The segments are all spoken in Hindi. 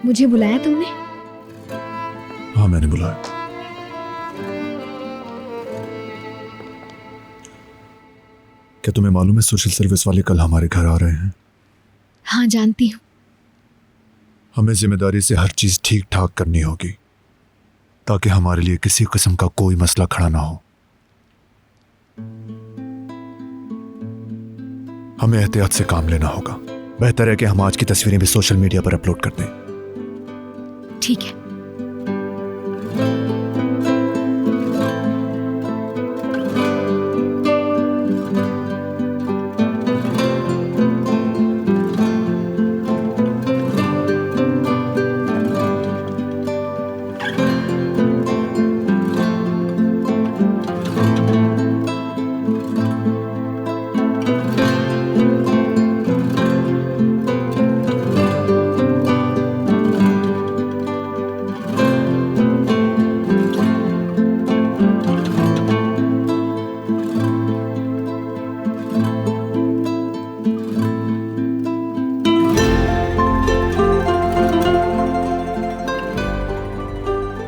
मुझे बुलाया तुमने? हाँ, मैंने बुलाया। क्या तुम्हें मालूम है सोशल सर्विस वाले कल हमारे घर आ रहे हैं? हाँ, जानती हूँ। हमें जिम्मेदारी से हर चीज ठीक ठाक करनी होगी ताकि हमारे लिए किसी किस्म का कोई मसला खड़ा ना हो। हमें एहतियात से काम लेना होगा। बेहतर है कि हम आज की तस्वीरें भी सोशल मीडिया पर अपलोड कर दें। ठीक है।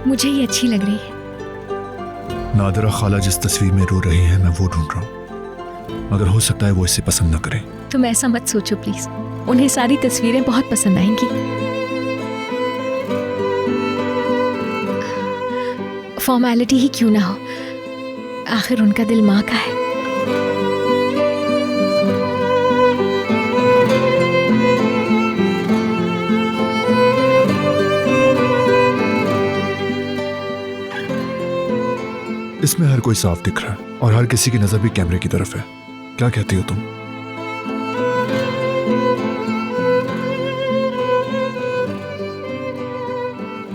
मुझे ये अच्छी लग रही है। नादिरा खाला जिस तस्वीर में रो रही है मैं वो ढूंढ रहा हूं। मगर हो सकता है वो इसे पसंद न करें। तुम ऐसा मत सोचो प्लीज, उन्हें सारी तस्वीरें बहुत पसंद आएंगी। फॉर्मेलिटी ही क्यों ना हो, आखिर उनका दिल माँ का है। इसमें हर कोई साफ दिख रहा है और हर किसी की नजर भी कैमरे की तरफ है। क्या कहती हो तुम?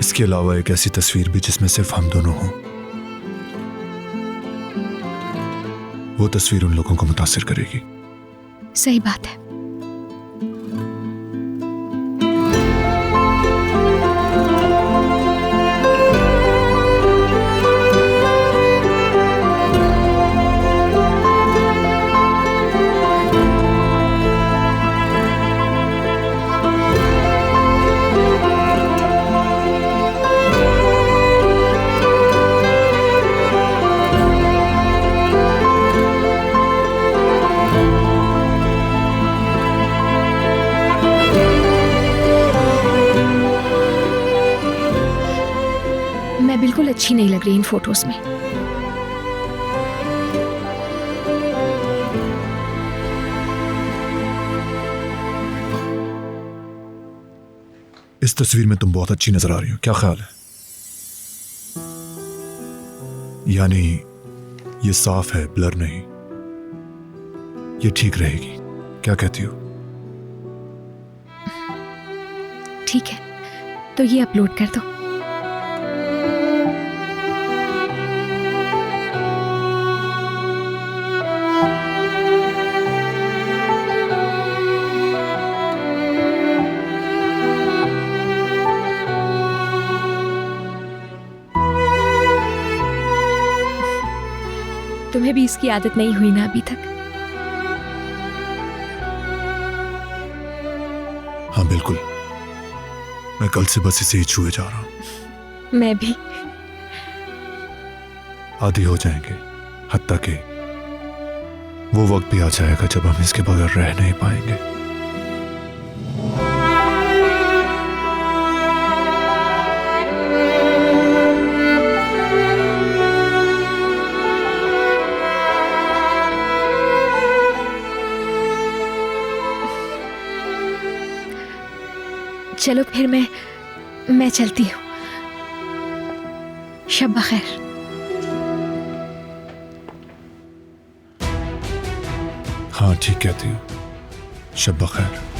इसके अलावा एक ऐसी तस्वीर भी जिसमें सिर्फ हम दोनों हों, वो तस्वीर उन लोगों को मुतासिर करेगी। सही बात है। मैं बिल्कुल अच्छी नहीं लग रही इन फोटोज में। इस तस्वीर में तुम बहुत अच्छी नजर आ रही हो। क्या ख्याल है? यानी ये साफ है, ब्लर नहीं। ये ठीक रहेगी। क्या कहती हो? ठीक है, तो ये अपलोड कर दो। तुम्हें भी इसकी आदत नहीं हुई ना अभी तक? हाँ बिल्कुल, मैं कल से बस इसे ही छुए जा रहा हूं। मैं भी। आदी हो जाएंगे, हत्ता कि वो वक्त भी आ जाएगा जब हम इसके बगैर रह नहीं पाएंगे। चलो फिर मैं चलती हूँ। शब बखैर। हाँ ठीक कहती हो, शब बखैर।